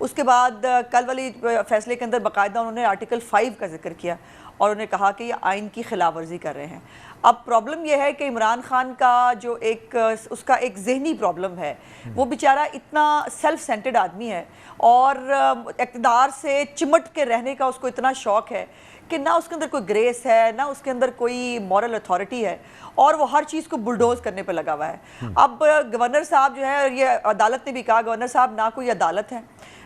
اس کے بعد کل والی فیصلے کے اندر باقاعدہ انہوں نے آرٹیکل 5 کا ذکر کیا اور انہوں نے کہا کہ یہ آئین کی خلاف ورزی کر رہے ہیں. اب پرابلم یہ ہے کہ عمران خان کا جو اس کا ایک ذہنی پرابلم ہے, وہ بیچارہ اتنا سیلف سینٹرڈ آدمی ہے اور اقتدار سے چمٹ کے رہنے کا اس کو اتنا شوق ہے کہ نہ اس کے اندر کوئی گریس ہے, نہ اس کے اندر کوئی مورل اتھارٹی ہے, اور وہ ہر چیز کو بلڈوز کرنے پہ لگا ہوا ہے. اب گورنر صاحب جو ہے, یہ عدالت نے بھی کہا گورنر صاحب نہ کوئی عدالت ہے,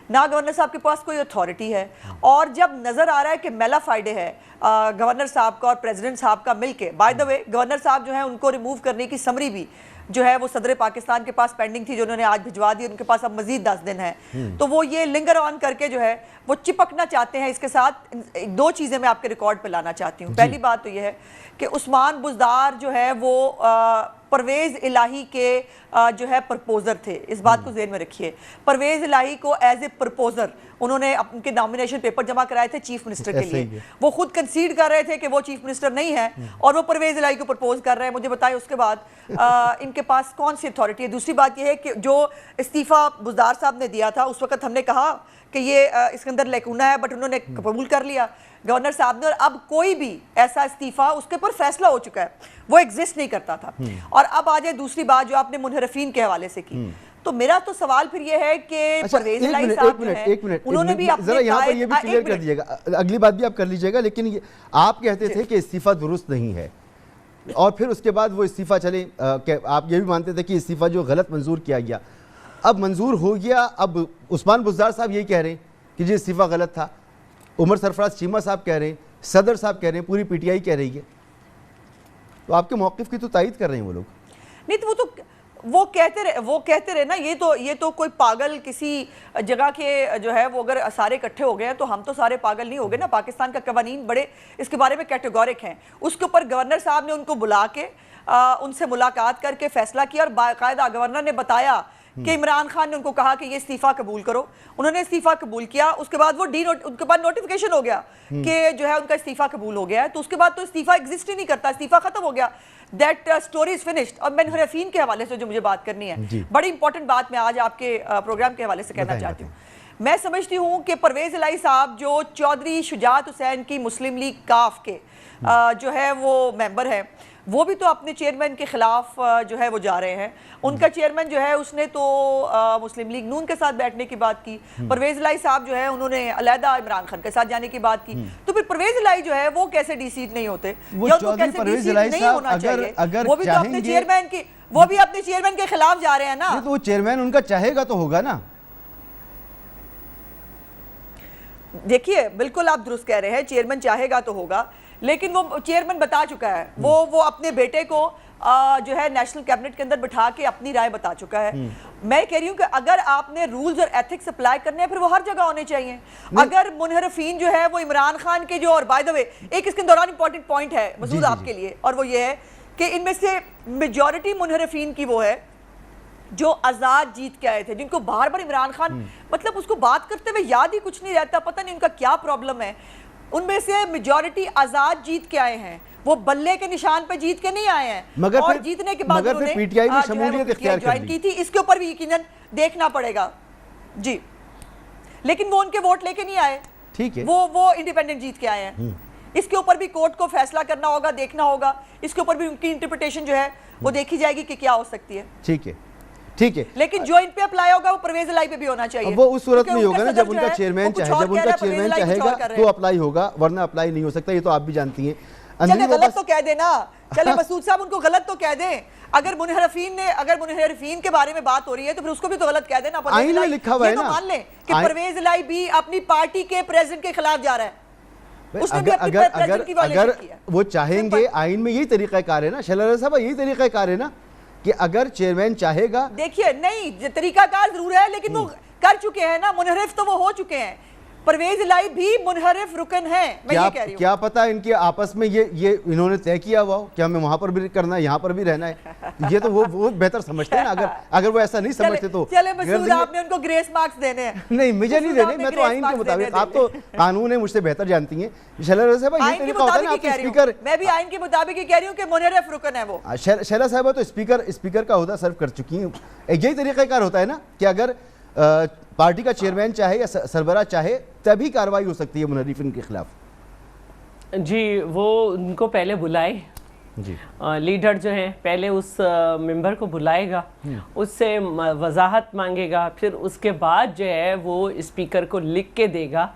نہ گورنر صاحب کے پاس کوئی اتھارٹی ہے, اور جب نظر آ رہا ہے کہ میلا فائڈے ہے گورنر صاحب کا اور پریزیڈنٹ صاحب کا مل کے, بائی دا وے گورنر صاحب جو ہے ان کو ریموو کرنے کی سمری بھی جو ہے وہ صدر پاکستان کے پاس پینڈنگ تھی, جو انہوں نے آج بھجوا دی, ان کے پاس اب مزید 10 دن ہے, تو وہ یہ لنگر آن کر کے جو ہے وہ چپکنا چاہتے ہیں اس کے ساتھ. 2 چیزیں میں آپ کے ریکارڈ پہ لانا چاہتی ہوں. پہلی بات تو یہ ہے کہ عثمان بزدار جو ہے وہ پرویز الہی کے جو ہے پرپوزر تھے, اس بات کو ذہن میں رکھیے. پرویز الہی کو ایز اے پرپوزر انہوں نے ان کے نامینیشن پیپر جمع کرائے تھے چیف منسٹر کے لیے. وہ خود کنسیڈ کر رہے تھے کہ وہ چیف منسٹر نہیں ہے اور وہ پرویز الہی کو پرپوز کر رہے ہیں. مجھے بتائیں اس کے بعد ان کے پاس کون سی اتھارٹی ہے؟ دوسری بات یہ ہے کہ جو استعفیٰ بزدار صاحب نے دیا تھا اس وقت ہم نے کہا کہ یہ اس کے اندر لیکونا ہے, بٹ انہوں نے قبول کر لیا گورنر صاحب نے, اور اب کوئی بھی ایسا استعفیٰ اس کے پر فیصلہ ہو چکا ہے, وہ ایگزسٹ نہیں کرتا تھا. اور اب آ جائے دوسری بات جو آپ نے منحرفین کے حوالے سے کی, تو میرا تو سوال پھر یہ ہے کہ پرویز الہی صاحب جو ہے انہوں نے بھی ذرا یہاں پر یہ بھی کلیئر کر دیجیے گا, اگلی بات بھی آپ کر لیجیے گا, لیکن آپ کہتے تھے کہ استعفیٰ درست نہیں ہے, اور پھر اس کے بعد وہ استعفیٰ چلیں, آپ یہ بھی مانتے تھے کہ استعفیٰ جو غلط منظور کیا گیا اب منظور ہو گیا. اب عثمان بزدار صاحب یہی کہہ رہے ہیں کہ جی استعفیٰ غلط تھا, عمر سرفراز چیمہ صاحب کہہ رہے ہیں, صدر صاحب کہہ رہے ہیں, پوری پی ٹی آئی کہہ رہی ہے, تو آپ کے موقف کی تو تائید کر رہے ہیں وہ لوگ. نہیں تو وہ کہتے رہے نا, یہ تو کوئی پاگل کسی جگہ کے جو ہے وہ اگر سارے اکٹھے ہو گئے ہیں تو ہم تو سارے پاگل نہیں ہو گئے نا. پاکستان کا قوانین بڑے اس کے بارے میں کیٹیگورک ہیں. اس کے اوپر گورنر صاحب نے ان کو بلا کے ان سے ملاقات کر کے فیصلہ کیا, اور باقاعدہ گورنر نے بتایا کہ عمران خان نے ان کو کہا کہ یہ استعفیٰ قبول کرو. انہوں نے استعفیٰ قبول کیا, اس کے بعد وہ ان کے بعد نوٹیفیکیشن ہو گیا کہ جو ہے ان کا استعفیٰ قبول ہو گیا ہے, تو اس کے بعد تو استعفیٰ ایگزسٹ ہی نہیں کرتا, استعفیٰ ختم ہو گیا. That story is finished. اور منحرفین کے حوالے سے جو مجھے بات کرنی ہے, بڑی امپورٹنٹ بات میں آج آپ کے پروگرام کے حوالے سے کہنا چاہتی ہوں. میں سمجھتی ہوں کہ پرویز الہی صاحب جو چودھری شجاعت حسین کی مسلم لیگ کاف کے جو ہے وہ ممبر ہیں, وہ بھی تو اپنے چیئرمین کے خلاف جو ہے وہ جا رہے ہیں. ان کا چیئرمین جو ہے اس نے تو مسلم لیگ نون کے ساتھ بیٹھنے کی بات کی. پرویز الہی صاحب جو ہے انہوں نے علیحدہ عمران خان کے ساتھ جانے کی بات کی. تو پھر پرویز الہی جو ہے وہ کیسے ڈی سیٹ نہیں ہوتے, یا ان کو کیسے ڈی سیٹ نہیں ہونا چاہیے؟ وہ بھی تو اپنے چیئرمین کی اپنے چیئرمین کے خلاف جا رہے ہیں نا. تو وہ چیئرمین ان کا چاہے گا تو ہوگا نا. دیکھیے بالکل آپ درست کہہ رہے ہیں, چیئرمین چاہے گا تو ہوگا, لیکن وہ چیئرمین بتا چکا ہے, وہ اپنے بیٹے کو جو ہے نیشنل کیبنٹ کے اندر بٹھا کے اپنی رائے بتا چکا ہے. میں کہہ رہی ہوں کہ اگر آپ نے رولز اور ایتھکس اپلائی کرنے ہیں پھر وہ ہر جگہ ہونے چاہیے. اگر منحرفین جو ہے وہ عمران خان کے جو, اور بائی دا وے ایک اس کے دوران امپورٹنٹ پوائنٹ ہے مسعود آپ کے لیے, اور وہ یہ ہے کہ ان میں سے میجورٹی منحرفین کی وہ ہے جو آزاد جیت کے آئے تھے, جن کو بار بار عمران خان مطلب اس کو بات کرتے ہوئے یاد ہی کچھ نہیں رہتا, پتہ نہیں ان کا کیا پرابلم ہے. ان میں سے میجورٹی آزاد جیت کے آئے ہیں, وہ بلے کے نشان پہ جیت کے نہیں آئے ہیں, اور جیتنے کے بعد انہوں نے پی ٹی آئی میں شمولیت اختیار جوائن کی تھی. اس کے اوپر بھی یقیناً دیکھنا پڑے گا جی, لیکن وہ ان کے ووٹ لے کے نہیں آئے, ٹھیک ہے, وہ انڈیپینڈنٹ جیت کے آئے ہیں. اس کے اوپر بھی کورٹ کو فیصلہ کرنا ہوگا, دیکھنا ہوگا, اس کے اوپر بھی ان کی انٹرپریٹیشن جو ہے وہ دیکھی جائے گی کہ کیا ہو سکتی ہے. ٹھیک ہے, ٹھیک ہے, لیکن جو ان پہ اپلائی ہوگا وہ پرویز الہی پہ بھی ہونا چاہیے. وہ اس صورت میں ہوگا نا جب ان کا چیئرمین چاہے, جب ان کا چیئرمین چاہے گا تو اپلائی ہوگا, ورنہ اپلائی نہیں ہو سکتا. یہ تو آپ بھی جانتی ہیں. چلے غلط تو کہہ دیں نا, چلے مسعود صاحب ان کو غلط تو کہہ دیں. اگر منحرفین کے بارے میں بات ہو رہی ہے تو پھر اس کو بھی تو غلط کہہ دیں نا. آئین میں لکھا ہوا ہے نا, یہ تو مان لیں کہ پرویز الہی بھی اپنی پارٹی کے پریزیڈنٹ کے خلاف جا رہا ہے. اگر وہ چاہیں گے, آئین میں یہی طریقہ کار ہے نا شیلا صاحب, یہی طریقہ کار ہے نا کہ اگر چیئرمین چاہے گا. دیکھیے نہیں, طریقہ کار ضرور ہے لیکن وہ کر چکے ہیں نا, منحرف تو وہ ہو چکے ہیں. پرویز الہی بھی منحرف رکن ہیں, میں یہ کہہ رہی ہوں. کیا پتا ان کے آپس میں یہ انہوں نے طے کیا ہوا ہو کہ ہمیں وہاں پر بھی کرنا ہے, یہاں پر بھی رہنا ہے. یہ تو وہ بہتر سمجھتے ہیں نا. اگر وہ ایسا نہیں سمجھتے تو چلے مسعود آپ نے ان کو گریس مارکس دینے ہیں. نہیں, مجھے نہیں دینے, میں تو آئین کے مطابق, آپ تو قانون ہے مجھ سے بہتر جانتی ہیں. شیلا صاحبہ یہ طریقہ ہوتا ہے نا, آپ کے اسپیکر, میں بھی آئین کے مطابق ہی کہہ رہی ہوں کہ منحرف رکن ہے وہ. شیلا صاحبہ تو اسپیکر کا عہدہ سرو کر چکی ہیں. یہی طریقہ کار ہوتا ہے نا کہ اگر پارٹی کا چیئرمین چاہے یا سربراہ چاہے تبھی کارروائی ہو سکتی ہے منحرفین کے خلاف. جی وہ ان کو پہلے بلائے, جی لیڈر جو ہیں پہلے اس ممبر کو بلائے گا, اس سے وضاحت مانگے گا, پھر اس کے بعد جو ہے وہ اسپیکر کو لکھ کے دے گا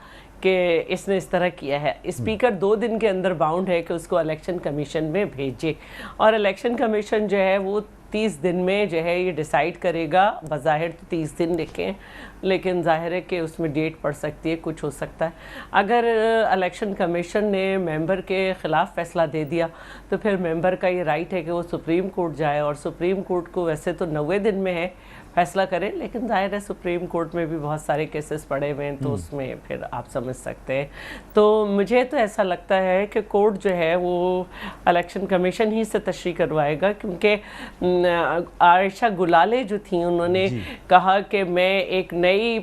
کہ اس نے اس طرح کیا ہے. اسپیکر 2 دن کے اندر باؤنڈ ہے کہ اس کو الیکشن کمیشن میں بھیجے, اور الیکشن کمیشن جو ہے وہ 30 دن میں جو ہے یہ ڈیسائیڈ کرے گا. بظاہر تو 30 دن لکھیں, لیکن ظاہر ہے کہ اس میں ڈیٹ پڑ سکتی ہے, کچھ ہو سکتا ہے. اگر الیکشن کمیشن نے ممبر کے خلاف فیصلہ دے دیا تو پھر ممبر کا یہ رائٹ ہے کہ وہ سپریم کورٹ جائے, اور سپریم کورٹ کو ویسے تو 90 دن میں ہے فیصلہ کرے, لیکن ظاہر ہے سپریم کورٹ میں بھی بہت سارے کیسز پڑے ہوئے ہیں, تو اس میں پھر آپ سمجھ سکتے ہیں. تو مجھے تو ایسا لگتا ہے کہ کورٹ جو ہے وہ الیکشن کمیشن ہی سے تشریح کروائے گا, کیونکہ عائشہ گلالے جو تھیں انہوں نے کہا کہ میں ایک نئی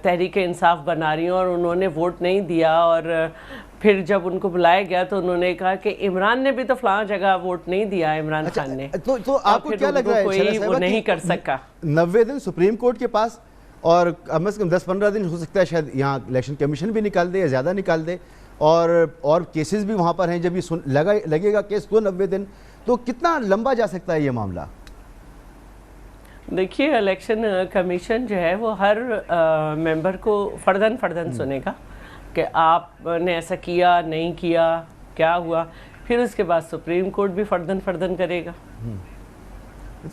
تحریک انصاف بنا رہی ہوں, اور انہوں نے ووٹ نہیں دیا, اور پھر جب ان کو بلایا گیا تو انہوں نے کہا کہ عمران نے بھی تو فلاں جگہ ووٹ نہیں دیا, عمران خان نے, تو آپ کو کیا لگ رہا ہے کوئی وہ نہیں کر سکا. 90 دن سپریم کورٹ کے پاس, اور کم از کم 10-15 دن ہو سکتا ہے شاید یہاں الیکشن کمیشن بھی نکال دے یا زیادہ نکال دے, اور کیسز بھی وہاں پر ہیں. جب یہ لگے گا کیس تو 90 دن, تو کتنا لمبا جا سکتا ہے یہ معاملہ؟ دیکھیے الیکشن کمیشن جو ہے وہ ہر ممبر کو فرداً سنے گا کہ آپ نے ایسا کیا نہیں کیا, کیا ہوا, پھر اس کے بعد سپریم کورٹ بھی فرداً کرے گا.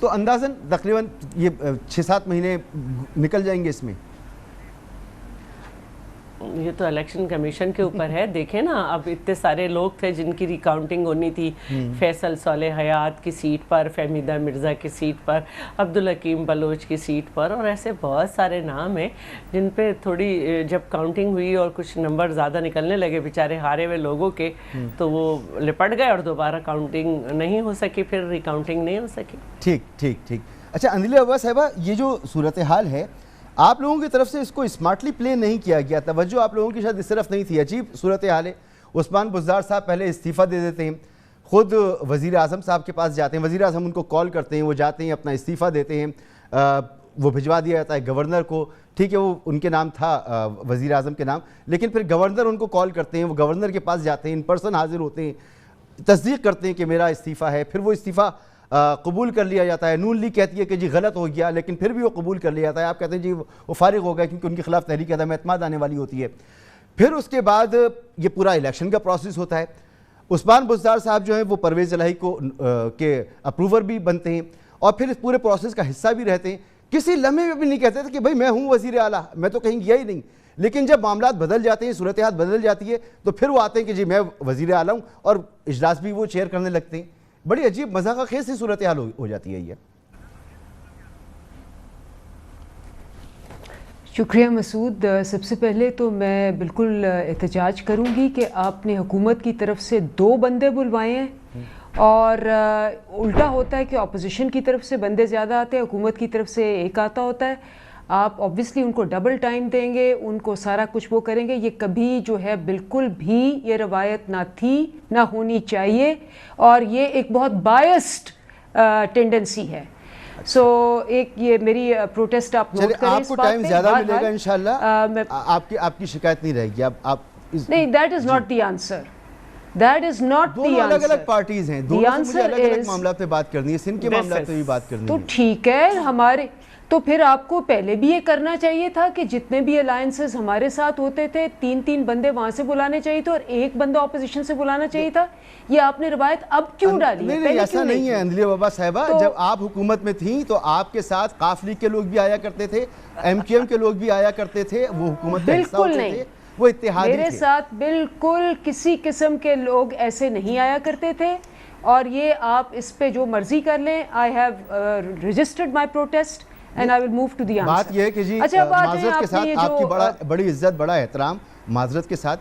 تو اندازاً تقریباً یہ 6-7 مہینے نکل جائیں گے اس میں. یہ تو الیکشن کمیشن کے اوپر ہے. دیکھیں نا, اب اتنے سارے لوگ تھے جن کی ریکاؤنٹنگ ہونی تھی, فیصل صالح حیات کی سیٹ پر, فہمیدہ مرزا کی سیٹ پر, عبدالحکیم بلوچ کی سیٹ پر, اور ایسے بہت سارے نام ہیں جن پہ تھوڑی جب کاؤنٹنگ ہوئی اور کچھ نمبر زیادہ نکلنے لگے بیچارے ہارے ہوئے لوگوں کے, تو وہ لپٹ گئے اور دوبارہ کاؤنٹنگ نہیں ہو سکی, پھر ریکاؤنٹنگ نہیں ہو سکی. ٹھیک. اچھا اندیلہ بابا صاحبہ, یہ جو صورتحال ہے آپ لوگوں کی طرف سے اس کو اسمارٹلی پلے نہیں کیا گیا, توجہ آپ لوگوں کی شاید اس طرف نہیں تھی. عجیب صورتحال ہے. عثمان بزدار صاحب پہلے استعفیٰ دے دیتے ہیں, خود وزیر اعظم صاحب کے پاس جاتے ہیں, وزیر اعظم ان کو کال کرتے ہیں, وہ جاتے ہیں اپنا استعفیٰ دیتے ہیں, وہ بھجوا دیا جاتا ہے گورنر کو. ٹھیک ہے, وہ ان کے نام تھا وزیر اعظم کے نام, لیکن پھر گورنر ان کو کال کرتے ہیں, وہ گورنر کے پاس جاتے ہیں, ان پرسن حاضر ہوتے ہیں, تصدیق کرتے ہیں کہ میرا استعفیٰ ہے. پھر وہ استعفیٰ قبول کر لیا جاتا ہے. نون لیگ کہتی ہے کہ جی غلط ہو گیا, لیکن پھر بھی وہ قبول کر لیا جاتا ہے. آپ کہتے ہیں جی وہ فارغ ہو گئے کیونکہ ان کے خلاف تحریک عدم اعتماد آنے والی ہوتی ہے. پھر اس کے بعد یہ پورا الیکشن کا پروسیس ہوتا ہے. عثمان بزدار صاحب جو ہیں وہ پرویز الہی کو کے اپروور بھی بنتے ہیں, اور پھر اس پورے پروسیس کا حصہ بھی رہتے ہیں. کسی لمحے میں بھی نہیں کہتے تھے کہ بھائی میں ہوں وزیر اعلیٰ, میں تو کہیں گیا ہی نہیں. لیکن جب معاملات بدل جاتے ہیں, صورتحال بدل جاتی ہے, تو پھر وہ آتے ہیں کہ جی میں وزیر اعلیٰ ہوں, اور اجلاس بھی وہ چیئر کرنے لگتے ہیں. بڑی عجیب مذاق خیز سی صورتحال ہو جاتی ہے یہ. شکریہ مسعود. سب سے پہلے تو میں بالکل احتجاج کروں گی کہ آپ نے حکومت کی طرف سے 2 بندے بلوائے ہیں, اور الٹا ہوتا ہے کہ اپوزیشن کی طرف سے بندے زیادہ آتے ہیں, حکومت کی طرف سے ایک آتا ہوتا ہے. آپ obviously ان کو ڈبل ٹائم دیں گے, ان کو سارا کچھ وہ کریں گے. یہ کبھی جو ہے بالکل بھی یہ روایت نہ تھی, نہ ہونی چاہیے, اور یہ ایک بہت بائسڈ ٹینڈنسی ہے. سو ایک یہ میری پروٹیسٹ آپ نوٹ کریں. آپ کو ٹائم زیادہ ملے گا انشاءاللہ, آپ کی شکایت نہیں رہے گی. آپ نہیں, that is not the answer. That is not the answer. الگ الگ پارٹیز ہیں, دونوں سے مجھے الگ الگ معاملات پہ بات کرنی ہے, سندھ کے معاملات پہ بھی بات کرنی ہے. تو ٹھیک ہے, ہمارے تو پھر آپ کو پہلے بھی یہ کرنا چاہیے تھا کہ جتنے بھی الائنسز ہمارے ساتھ ہوتے تھے 3 بندے وہاں سے بلانے چاہیے تھے اور 1 بندہ اپوزیشن سے بلانا چاہیے تھا. یہ آپ نے روایت اب کیوں ڈالی ہے؟ نہیں, ایسا نہیں ہے اندلیہ بابا صاحبہ. جب آپ حکومت میں تھیں تو آپ کے ساتھ قاف لیگ کے لوگ بھی آیا کرتے تھے, MQM کے لوگ بھی آیا کرتے تھے, وہ حکومت کا حصہ ہوتے تھے, وہ اتحادی تھے. میرے ساتھ بالکل کسی قسم کے لوگ ایسے نہیں آیا کرتے تھے, اور یہ آپ اس پہ جو مرضی کر لیں. I have registered my protest and I will move to the answer. بات یہ ہے کہ جی معذرت کے ساتھ آپ کی بڑی عزت, بڑا احترام, معذرت کے ساتھ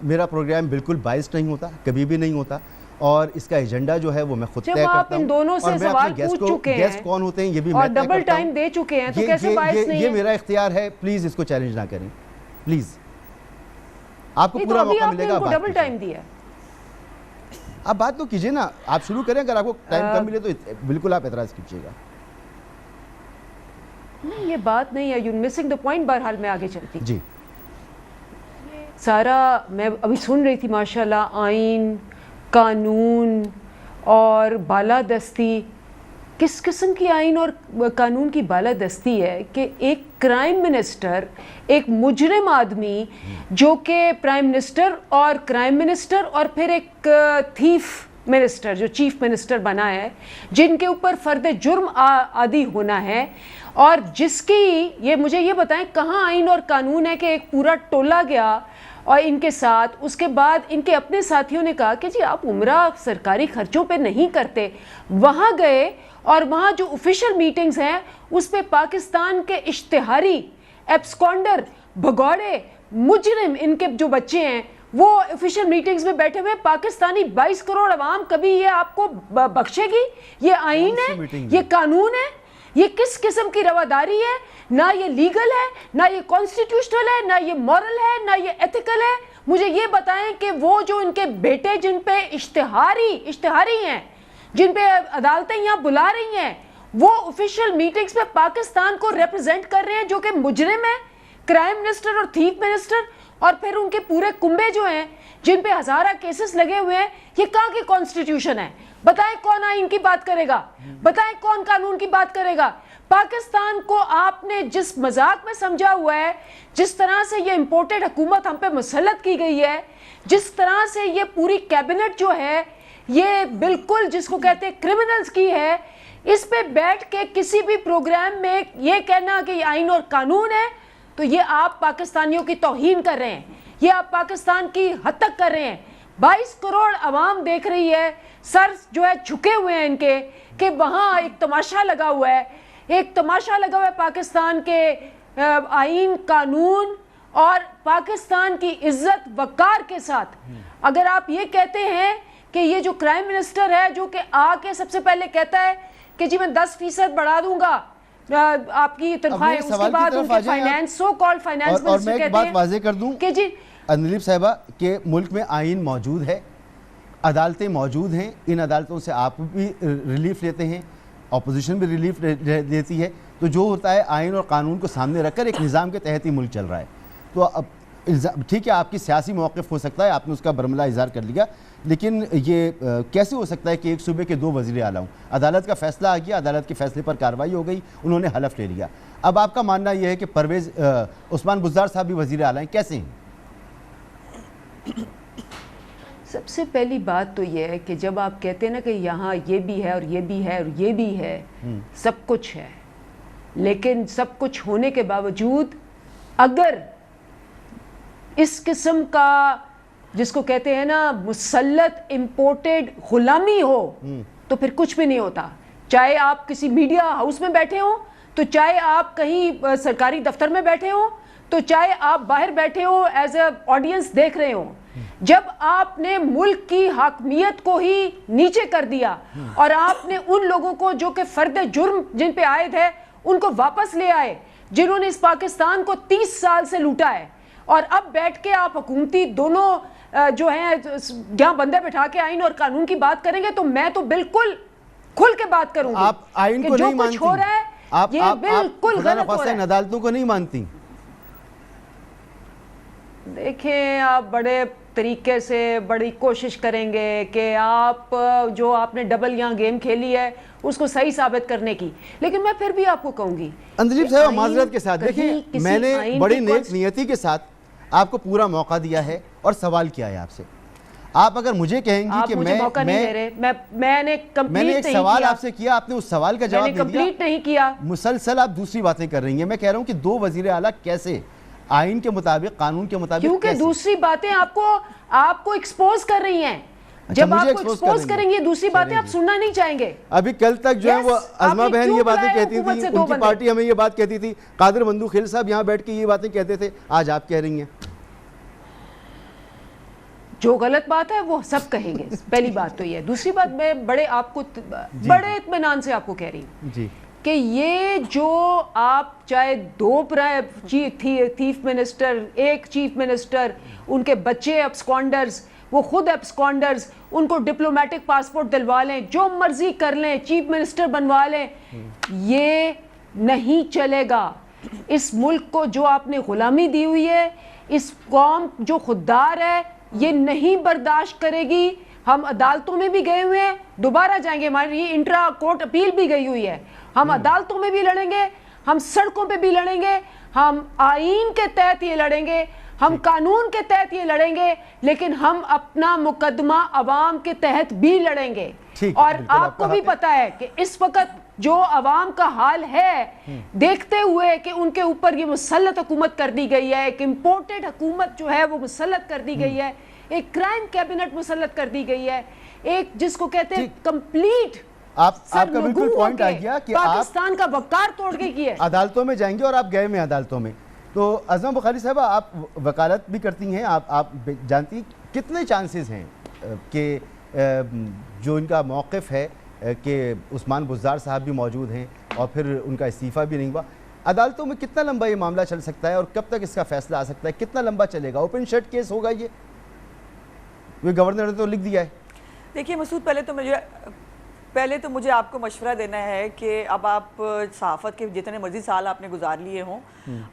میرا پروگرام بالکل بائسڈ نہیں ہوتا, کبھی بھی نہیں ہوتا, اور اس کا ایجنڈا جو ہے وہ میں خود طے کرتا ہوں. جب آپ ان دونوں سے سوال پوچھ چکے ہیں, گیسٹ کون ہوتے ہیں یہ بھی میں طے کرتا ہوں, اور ڈبل ٹائم دے چکے ہیں, تو کیسے بائس نہیں ہے؟ یہ میرا اختیار ہے, پلیز اس کو چیلنج نہ کریں, پلیز. آپ کو پورا موقع ملے گا. آپ ڈبل ٹائم دیا, آپ بات تو کیجئے نا, آپ شروع کریں. اگر آپ کو ٹائم کم ملے تو بالکل آپ اعتراض کیجئے گا. نہیں یہ بات نہیں ہے, یو مسنگ دا پوائنٹ. بہرحال میں آگے چلتی جی سارا, میں ابھی سن رہی تھی ماشاءاللہ آئین, قانون اور بالادستی. کس قسم کی آئین اور قانون کی بالادستی ہے کہ ایک کرائم منسٹر, ایک مجرم آدمی جو کہ پرائم منسٹر اور کرائم منسٹر اور پھر ایک تھیف منسٹر جو چیف منسٹر بنا ہے, جن کے اوپر فرد جرم عادی ہونا ہے, اور جس کی یہ مجھے یہ بتائیں کہاں آئین اور قانون ہے کہ ایک پورا ٹولہ گیا اور ان کے ساتھ, اس کے بعد ان کے اپنے ساتھیوں نے کہا کہ جی آپ عمرہ سرکاری خرچوں پہ نہیں کرتے, وہاں گئے اور وہاں جو آفیشیل میٹنگز ہیں اس پہ پاکستان کے اشتہاری ایبسکونڈر بھگوڑے مجرم ان کے جو بچے ہیں وہ آفیشیل میٹنگز میں بیٹھے ہوئے. پاکستانی 22 کروڑ عوام کبھی یہ آپ کو بخشے گی؟ یہ آئین ہے, یہ قانون ہے, یہ کس قسم کی رواداری ہے؟ نہ یہ لیگل ہے, نہ یہ کانسٹیٹیوشنل ہے, نہ یہ مورل ہے, نہ یہ ایتھیکل ہے. مجھے یہ بتائیں کہ وہ جو ان کے بیٹے جن پہ اشتہاری ہیں, جن پہ عدالتیں یہاں بلا رہی ہیں, وہ آفیشیل میٹنگز پہ پاکستان کو ریپرزینٹ کر رہے ہیں جو کہ مجرم ہے, کرائم منسٹر اور تھیف منسٹر, اور پھر ان کے پورے کنبے جو ہیں جن پہ ہزارہ کیسز لگے ہوئے ہیں. یہ کہاں کی کانسٹیٹیوشن ہے؟ بتائیں کون آئین کی بات کرے گا, بتائیں کون قانون کی بات کرے گا؟ پاکستان کو آپ نے جس مذاق میں سمجھا ہوا ہے, جس طرح سے یہ امپورٹڈ حکومت ہم پہ مسلط کی گئی ہے, جس طرح سے یہ پوری کیبنٹ جو ہے یہ بالکل جس کو کہتے ہیں کرمنلز کی ہے, اس پہ بیٹھ کے کسی بھی پروگرام میں یہ کہنا کہ یہ آئین اور قانون ہے, تو یہ آپ پاکستانیوں کی توہین کر رہے ہیں, یہ آپ پاکستان کی حد تک کر رہے ہیں. 22 کروڑ عوام دیکھ رہی ہے, سر جو ہے جھکے ہوئے ہیں ان کے, کہ وہاں ایک تماشا لگا ہوا ہے, ایک تماشا لگا ہوا ہے پاکستان کے آئین قانون اور پاکستان کی عزت وقار کے ساتھ. اگر آپ یہ کہتے ہیں کہ یہ جو کرائم منسٹر ہے جو کہ آ کے سب سے پہلے کہتا ہے کہ جی میں 10% بڑھا دوں گا آپ کی تنخواہ, اس کے بعد ان کے فائنانس سو کالڈ فائنانس اور میں ایک بات واضح کر دوں کہ جی اندلیب صاحبہ کہ ملک میں آئین موجود ہے, عدالتیں موجود ہیں, ان عدالتوں سے آپ بھی ریلیف لیتے ہیں, اپوزیشن بھی ریلیف دیتی ہے, تو جو ہوتا ہے آئین اور قانون کو سامنے رکھ کر ایک نظام کے تحت ہی ملک چل رہا ہے. تو اب ٹھیک ہے آپ کی سیاسی موقف ہو سکتا ہے, آپ نے اس کا برملا اظہار کر لیا, لیکن یہ کیسے ہو سکتا ہے کہ ایک صوبے کے 2 وزیر اعلیٰ ہوں؟ عدالت کا فیصلہ آ گیا, عدالت کے فیصلے پر کارروائی ہو گئی, انہوں نے حلف لے لیا. اب آپ کا ماننا یہ ہے کہ پرویز عثمان بزدار صاحب بھی وزیر اعلیٰ ہیں, کیسے ہیں؟ سب سے پہلی بات تو یہ ہے کہ جب آپ کہتے ہیں نا کہ یہاں یہ بھی ہے اور یہ بھی ہے اور یہ بھی ہے, سب کچھ ہے, لیکن سب کچھ ہونے کے باوجود اگر اس قسم کا جس کو کہتے ہیں نا مسلط امپورٹڈ غلامی ہو تو پھر کچھ بھی نہیں ہوتا. چاہے آپ کسی میڈیا ہاؤس میں بیٹھے ہوں, تو چاہے آپ کہیں سرکاری دفتر میں بیٹھے ہوں, تو چاہے آپ باہر بیٹھے ہو ایز اے آڈینس دیکھ رہے ہوں, جب آپ نے ملک کی حاکمیت کو ہی نیچے کر دیا اور آپ نے ان لوگوں کو جو کہ فرد جرم جن پہ عائد ہے ان کو واپس لے آئے, جنہوں نے اس پاکستان کو 30 سال سے لوٹا ہے, اور اب بیٹھ کے آپ حکومتی دونوں جو ہیں یہاں بندے بٹھا کے آئین اور قانون کی بات کریں گے, تو میں تو بالکل کھل کے بات کروں گی. آپ آئین کو نہیں مانتی, جو کچھ ہو رہا ہے یہ بالکل غلط ہو رہا ہے. عدالتوں کو نہیں مانتی. دیکھیں آپ بڑے طریقے سے بڑی کوشش کریں گے کہ آپ جو آپ نے ڈبل یہاں گیم کھیلی ہے اس کو صحیح ثابت کرنے کی, لیکن میں پھر بھی آپ کو کہوں گی اندلیب صاحب معذرت کے ساتھ دیکھیں, میں نے بڑی نیک نیتی کے ساتھ آپ کو پورا موقع دیا ہے اور سوال کیا ہے آپ سے. آپ اگر مجھے کہیں گی کہ میں نے ایک سوال آپ سے کیا, آپ نے اس سوال کا جواب کمپلیٹ نہیں کیا, مسلسل آپ دوسری باتیں کر رہی ہیں. میں کہہ رہا ہوں کہ 2 وزیر اعلیٰ کیسے آئین کے مطابق, قانون کے مطابق, کیونکہ دوسری باتیں آپ کو ایکسپوز کر رہی ہیں. جب آپ کو ایکسپوز کریں گے دوسری باتیں آپ سننا نہیں چاہیں گے. ابھی کل تک جو ہے وہ عظمہ بہن یہ باتیں کہتی تھی, ان کی پارٹی ہمیں یہ بات کہتی تھی, قادر بندو خیل صاحب یہاں بیٹھ کے یہ باتیں کہتے تھے, آج آپ کہہ رہی ہیں. جو غلط بات ہے وہ سب کہیں گے, پہلی بات تو یہ ہے. دوسری بات میں بڑے بڑے اطمینان سے آپ کو کہہ رہی ہوں کہ یہ جو آپ چاہے 2 تھیف منسٹر, ایک چیف منسٹر, ان کے بچے ایبسکونڈرز, وہ خود ایبسکونڈرز, ان کو ڈپلومیٹک پاسپورٹ دلوا لیں, جو مرضی کر لیں, چیف منسٹر بنوا لیں, یہ نہیں چلے گا. اس ملک کو جو آپ نے غلامی دی ہوئی ہے, اس قوم جو خوددار ہے, یہ نہیں برداشت کرے گی. ہم عدالتوں میں بھی گئے ہوئے ہیں, دوبارہ جائیں گے, ہماری انٹرا کورٹ اپیل بھی گئی ہوئی ہے, ہم عدالتوں میں بھی لڑیں گے, ہم سڑکوں پہ بھی لڑیں گے, ہم آئین کے تحت یہ لڑیں گے, ہم قانون کے تحت یہ لڑیں گے, لیکن ہم اپنا مقدمہ عوام کے تحت بھی لڑیں گے. اور آپ کو بھی پتا ہے کہ اس وقت جو عوام کا حال ہے, دیکھتے ہوئے کہ ان کے اوپر یہ مسلط حکومت کر دی گئی ہے, ایک امپورٹڈ حکومت جو ہے وہ مسلط کر دی گئی ہے, ایک کرائم کیبنٹ مسلط کر دی گئی ہے, ایک جس کو کہتے ہیں کمپلیٹ آپ کا بالکل پوائنٹ آ گیا کہ پاکستان کا وقار توڑ کے کی ہے. عدالتوں میں جائیں گے اور آپ گئے میں عدالتوں میں. تو عظمہ بخاری صاحبہ, آپ وکالت بھی کرتی ہیں, آپ جانتی ہیں کتنے چانسز ہیں کہ جو ان کا موقف ہے کہ عثمان بزدار صاحب بھی موجود ہیں اور پھر ان کا استعفیٰ بھی نہیں ہوا, عدالتوں میں کتنا لمبا یہ معاملہ چل سکتا ہے اور کب تک اس کا فیصلہ آ سکتا ہے, کتنا لمبا چلے گا, اوپن شٹ کیس ہوگا یہ گورنر نے تو لکھ دیا ہے. دیکھیے مسعود, پہلے تو مجھے آپ کو مشورہ دینا ہے کہ اب آپ صحافت کے جتنے مرضی سال آپ نے گزار لیے ہوں,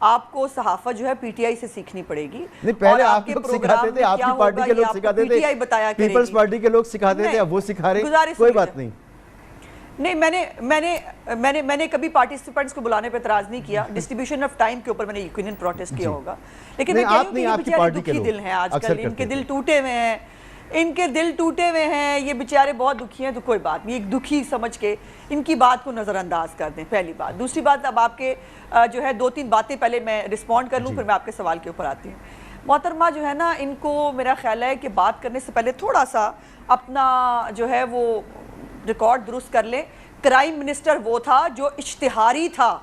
آپ کو صحافت جو ہے پی ٹی آئی سے سیکھنی پڑے گی. نہیں, پہلے آپ لوگ سکھاتے تھے, آپ کی پارٹی کے لوگ سکھاتے تھے, پیپلز پارٹی کے لوگ سکھاتے تھے, اب وہ سکھا رہے ہیں, کوئی بات نہیں. نہیں, میں نے کبھی پارٹیسپینٹس کو بلانے پہ اعتراض نہیں کیا, ڈسٹریبیوشن آف ٹائم کے اوپر میں نے یقیناً پروٹیسٹ کیا ہوگا, لیکن میں کہہ رہی ہوں کہ یہ بیچارے دکھی دل ہیں آج کل, ان کے دل ٹوٹے ہوئے ہیں, یہ بیچارے بہت دکھی ہیں. تو کوئی بات نہیں, ایک دکھی سمجھ کے ان کی بات کو نظر انداز کر دیں, پہلی بات. دوسری بات, اب آپ کے جو ہے 2-3 باتیں پہلے میں رسپونڈ کر لوں, پھر میں آپ کے سوال کے اوپر آتی ہوں. محترمہ جو ہے نا, ان کو میرا خیال ہے کہ بات کرنے سے پہلے تھوڑا سا اپنا جو ہے وہ ریکارڈ درست کر لیں. کرائم منسٹر وہ تھا جو اشتہاری تھا,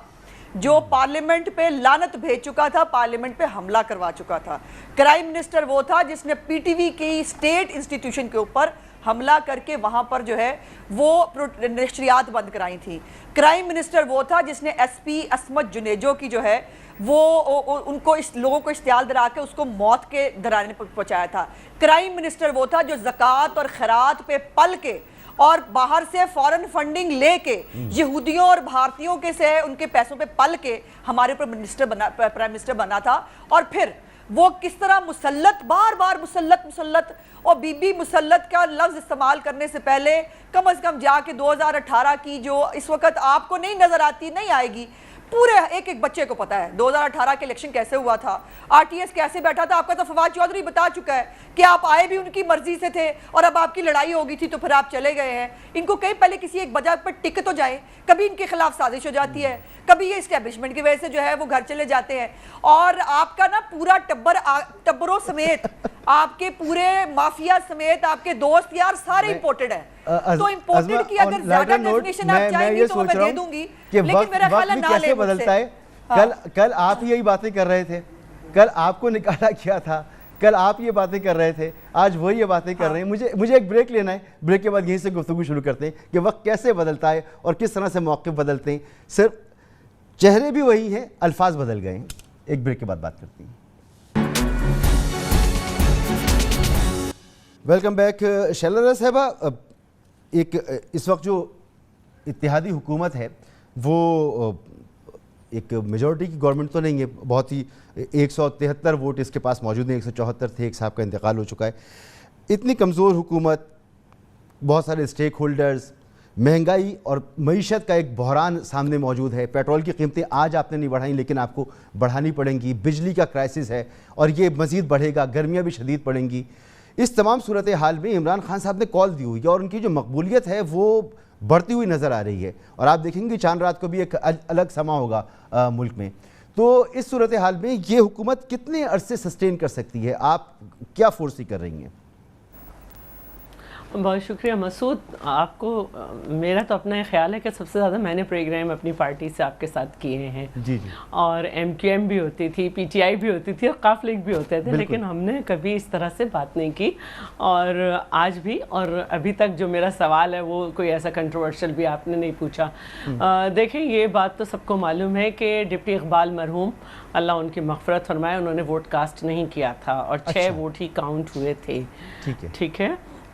جو پارلیمنٹ پہ لعنت بھیج چکا تھا, پارلیمنٹ پہ حملہ کروا چکا تھا. کرائم منسٹر وہ تھا جس نے پی ٹی وی کی اسٹیٹ انسٹیٹیوشن کے اوپر حملہ کر کے وہاں پر جو ہے وہ نشریات بند کرائی تھیں. کرائم منسٹر وہ تھا جس نے ایس پی عصمت جنیجو کی جو ہے وہ ان کو لوگوں کو اشتعال درا کے اس کو موت کے درانے پر پہنچایا تھا. کرائم منسٹر وہ تھا جو زکوٰۃ اور خیرات پہ پل کے اور باہر سے فورن فنڈنگ لے کے یہودیوں اور بھارتیوں کے سے ان کے پیسوں پہ پل کے ہمارے اوپر پرائم منسٹر بنا تھا. اور پھر وہ کس طرح مسلط, بار بار مسلط, اور بی بی مسلط کا لفظ استعمال کرنے سے پہلے کم از کم جا کے 2018 کی جو اس وقت آپ کو نہیں نظر آتی, نہیں آئے گی, پورے ایک بچے کو پتا ہے 2018 کے الیکشن کیسے ہوا تھا, آر ٹی ایس کیسے بیٹھا تھا. آپ کا تو فواد چودھری بتا چکا ہے کہ آپ آئے بھی ان کی مرضی سے تھے اور اب آپ کی لڑائی ہو گئی تھی تو پھر آپ چلے گئے ہیں. ان کو کہیں پہلے کسی ایک وجہ پر ٹک تو جائیں, کبھی ان کے خلاف سازش ہو جاتی ہے, کبھی یہ اسٹیبلشمنٹ کی وجہ سے جو ہے وہ گھر چلے جاتے ہیں. اور آپ کا نا پورا ٹبروں سمیت, آپ کے پورے مافیا سمیت, آپ کے دوست یار سارے امپورٹڈ ہیں. تو امپورٹڈ کی اگر زیادہ ڈیفینیشن آپ چاہیں گی تو میں دے دوں گی, لیکن میرا خیال ہے نہ لے بدلتا ہے. کل آپ یہی باتیں کر رہے تھے, کل آپ کو نکالا کیا تھا, کل آپ یہ باتیں کر رہے تھے, آج وہی یہ باتیں کر رہے ہیں. مجھے ایک بریک لینا ہے, بریک کے بعد یہیں سے گفتگو شروع کرتے ہیں کہ وقت کیسے بدلتا ہے اور کس طرح سے موقف بدلتے ہیں. صرف چہرے بھی وہی ہیں, الفاظ بدل گئے ہیں. ایک بریک کے بعد بات کرتے ہیں. Welcome back. شیلا صاحبہ, ایک اس وقت جو اتحادی حکومت ہے وہ ایک میجورٹی کی گورنمنٹ تو نہیں ہے, بہت ہی 173 ووٹ اس کے پاس موجود ہیں, 174 تھے, ایک صاحب کا انتقال ہو چکا ہے. اتنی کمزور حکومت, بہت سارے اسٹیک ہولڈرز, مہنگائی اور معیشت کا ایک بحران سامنے موجود ہے. پیٹرول کی قیمتیں آج آپ نے نہیں بڑھائیں لیکن آپ کو بڑھانی پڑیں گی. بجلی کا کرائسس ہے اور یہ مزید بڑھے گا, گرمیاں بھی شدید پڑیں گی. اس تمام صورتحال میں عمران خان صاحب نے کال دی ہوئی ہے اور ان کی جو مقبولیت ہے وہ بڑھتی ہوئی نظر آ رہی ہے, اور آپ دیکھیں گے چاند رات کو بھی ایک الگ سما ہوگا ملک میں. تو اس صورتحال میں یہ حکومت کتنے عرصے سسٹین کر سکتی ہے, آپ کیا فورسی کر رہی ہیں؟ بہت شکریہ مسعود. آپ کو میرا تو اپنا خیال ہے کہ سب سے زیادہ میں نے پروگرام اپنی پارٹی سے آپ کے ساتھ کیے ہیں. جی. اور ایم کیو ایم بھی ہوتی تھی, پی ٹی آئی بھی ہوتی تھی اور قاف لیگ بھی ہوتے تھے, لیکن ہم نے کبھی اس طرح سے بات نہیں کی. اور آج بھی اور ابھی تک جو میرا سوال ہے وہ کوئی ایسا کنٹروورشل بھی آپ نے نہیں پوچھا. دیکھیں, یہ بات تو سب کو معلوم ہے کہ ڈپٹی اقبال مرحوم اللہ ان کی مغفرت فرمائے, انہوں نے ووٹ کاسٹ نہیں کیا تھا اور 6 ووٹ ہی کاؤنٹ ہوئے تھے. ٹھیک ہے.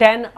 10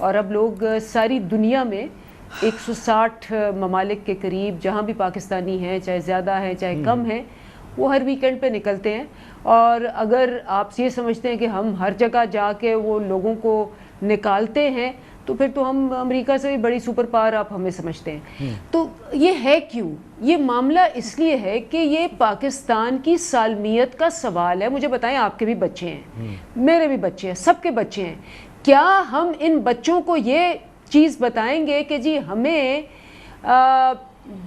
اور اب لوگ ساری دنیا میں 160 ممالک کے قریب جہاں بھی پاکستانی ہیں، چاہے زیادہ ہیں چاہے کم ہیں، وہ ہر ویکنڈ پہ نکلتے ہیں. اور اگر آپ یہ سمجھتے ہیں کہ ہم ہر جگہ جا کے وہ لوگوں کو نکالتے ہیں تو پھر تو ہم امریکہ سے بھی بڑی سپر پاور آپ ہمیں سمجھتے ہیں. تو یہ ہے کیوں؟ یہ معاملہ اس لیے ہے کہ یہ پاکستان کی سالمیت کا سوال ہے. مجھے بتائیں، آپ کے بھی بچے ہیں، میرے بھی بچے ہیں، سب کے بچے ہیں. کیا ہم ان بچوں کو یہ چیز بتائیں گے کہ جی ہمیں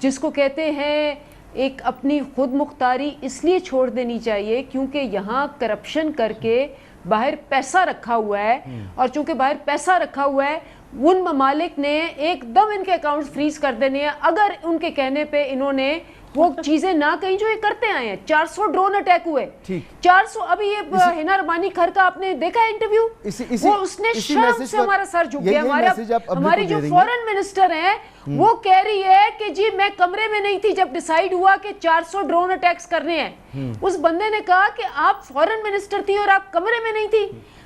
جس کو کہتے ہیں ایک اپنی خود مختاری اس لیے چھوڑ دینی چاہیے کیونکہ یہاں کرپشن کر کے باہر پیسہ رکھا ہوا ہے، اور چونکہ باہر پیسہ رکھا ہوا ہے ان ممالک نے ایک دم ان کے اکاؤنٹس فریز کر دینے ہیں اگر ان کے کہنے پہ انہوں نے وہ چیزیں نہ کہیں جو یہ کرتے آئے ہیں. 400 ڈرون اٹیک ہوئے، 400. ابھی یہ ہنا ربانی کھر کا آپ نے دیکھا انٹرویو، وہ اس نے شرم سے ہمارا سر جھک گیا. ہماری جو فورن منسٹر ہیں وہ کہہ رہی ہے کہ جی میں کمرے میں نہیں تھی جب ڈیسائیڈ ہوا کہ 400 ڈرون اٹیکس کرنے ہیں. اس بندے نے کہا کہ آپ فورن منسٹر تھی اور آپ کمرے میں نہیں تھی.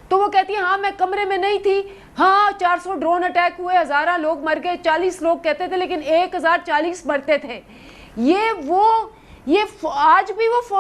تو وہ کہتی ہے ہاں میں کمرے میں نہیں تھی، ہاں 400 ڈرون اٹیک ہوئے، 1000 لوگ مر گئے، 40 لوگ کہتے تھے لیکن 1040 مرتے تھے. یہ آج بھی وہ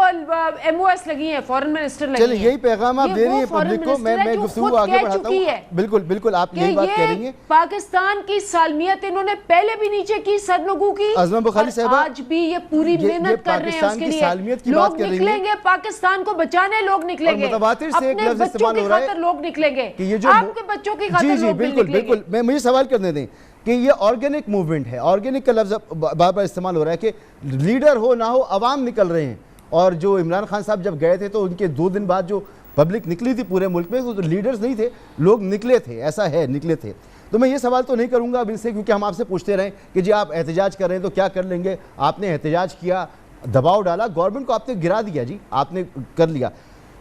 ایم او ایس لگی ہیں، فورن منسٹر لگی ہیں. چلیں یہی پیغام آپ دے رہی ہیں پبلک کو. میں گفتگو آگے بڑھاتا ہوں. بالکل آپ یہی بات کہہ رہی ہیں. پاکستان کی سالمیت انہوں نے پہلے بھی نیچے کی، سب لوگوں کی. عظمہ بخاری صاحبہ آج بھی یہ پوری محنت کر رہے ہیں اس کے لیے. لوگ نکلیں گے پاکستان کو بچانے، لوگ نکلیں گے اپنے بچوں کی خاطر، لوگ نکلیں گے آپ کے بچوں کی خاطر. جی بالکل. میں مجھے سوال کرنے دیں کہ یہ آرگینک موومنٹ ہے. آرگینک کا لفظ بار بار استعمال ہو رہا ہے کہ لیڈر ہو نہ ہو عوام نکل رہے ہیں. اور جو عمران خان صاحب جب گئے تھے تو ان کے 2 دن بعد جو پبلک نکلی تھی پورے ملک میں، تو لیڈرز نہیں تھے، لوگ نکلے تھے. ایسا ہے، نکلے تھے. تو میں یہ سوال تو نہیں کروں گا اب ان سے، کیونکہ ہم آپ سے پوچھتے رہیں کہ جی آپ احتجاج کر رہے ہیں تو کیا کر لیں گے. آپ نے احتجاج کیا، دباؤ ڈالا، گورنمنٹ کو آپ نے گرا دیا، جی آپ نے کر لیا.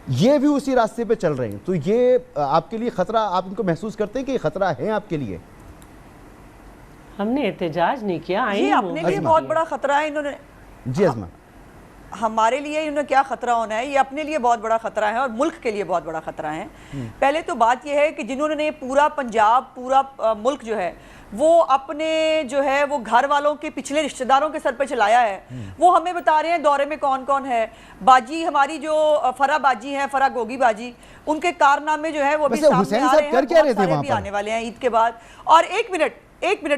یہ بھی اسی راستے پہ چل رہے ہیں. تو یہ آپ کے لیے خطرہ، آپ ان کو محسوس کرتے ہیں کہ یہ خطرہ ہے آپ کے لیے؟ ہم نے احتجاج نہیں کیا. یہ اپنے لیے بہت بڑا خطرہ ہے. انہوں نے جی عظمہ، ہمارے لیے انہیں کیا خطرہ ہونا ہے، یہ اپنے لیے بہت بڑا خطرہ ہے اور ملک کے لیے بہت بڑا خطرہ ہے. پہلے تو بات یہ ہے کہ جنہوں نے پورا پنجاب، پورا ملک جو ہے وہ اپنے جو ہے وہ گھر والوں کے پچھلے رشتہ داروں کے سر پہ چلایا ہے، وہ ہمیں بتا رہے ہیں دورے میں کون کون ہے. باجی ہماری جو فرح باجی ہیں، فرح گوگی باجی، ان کے کارنامے جو ہے وہ بھی سامنے آ رہے ہیں، بہت سارے بھی آنے والے ہیں عید کے بعد. اور ایک منٹ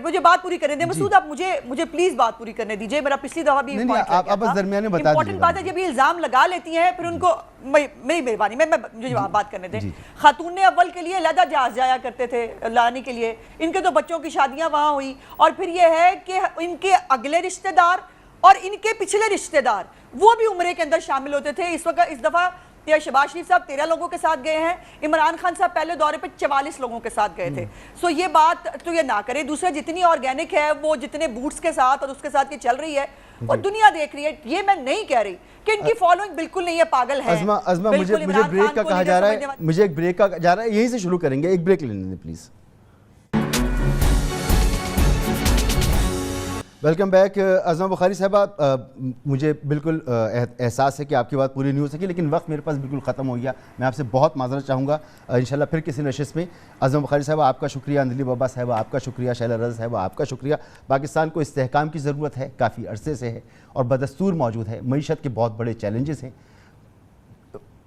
مجھے بات پوری کرنے دیں مسعود. آپ مجھے پلیز بات پوری کرنے دیجئے. میرا پچھلی دفعہ بھی امپورٹنٹ بات ہے. جب یہ الزام لگا لیتی ہیں پھر ان کو میری مہربانی مجھے بات کرنے دیں. خاتون اول کے لیے علیحدہ جہاز جایا کرتے تھے لانے کے لیے، ان کے تو بچوں کی شادیاں وہاں ہوئی. اور پھر یہ ہے کہ ان کے اگلے رشتہ دار اور ان کے پچھلے رشتہ دار وہ بھی عمرے کے اندر شامل ہوتے تھے. اس دفعہ شہباز شریف صاحب 13 لوگوں کے ساتھ گئے ہیں، عمران خان صاحب پہلے دورے پہ 44 لوگوں کے ساتھ گئے تھے. سو یہ بات تو یہ نہ کرے. دوسرا جتنی آرگینک ہے وہ جتنے بوٹس کے ساتھ اور اس کے ساتھ یہ چل رہی ہے اور دنیا دیکھ رہی ہے. یہ میں نہیں کہہ رہی کہ ان کی فالوئنگ بالکل نہیں ہے، پاگل ہے. عظمہ مجھے بریک کا کہا جا رہا ہے، مجھے ایک بریک کا جا رہا ہے، یہیں سے شروع کریں گے. ایک بریک لینے دیں please. Welcome back. Uzma Bukhari صاحبہ، مجھے بالکل احساس ہے کہ آپ کی بات پوری نہیں ہو سکی، لیکن وقت میرے پاس بالکل ختم ہو گیا. میں آپ سے بہت معذرت چاہوں گا. انشاءاللہ پھر کسی نشست میں. عظمہ بخاری صاحبہ آپ کا شکریہ، اندلی بابا صاحبہ آپ کا شکریہ، شیلہ رضا صاحبہ آپ کا شکریہ. پاکستان کو استحکام کی ضرورت ہے، کافی عرصے سے ہے اور بدستور موجود ہے. معیشت کے بہت بڑے چیلنجز ہیں.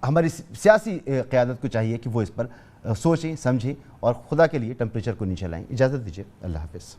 ہماری سیاسی قیادت کو چاہیے کہ وہ اس پر سوچیں، سمجھیں اور خدا کے لیے ٹمپریچر کو نیچے لائیں. اجازت دیجیے. اللہ حافظ.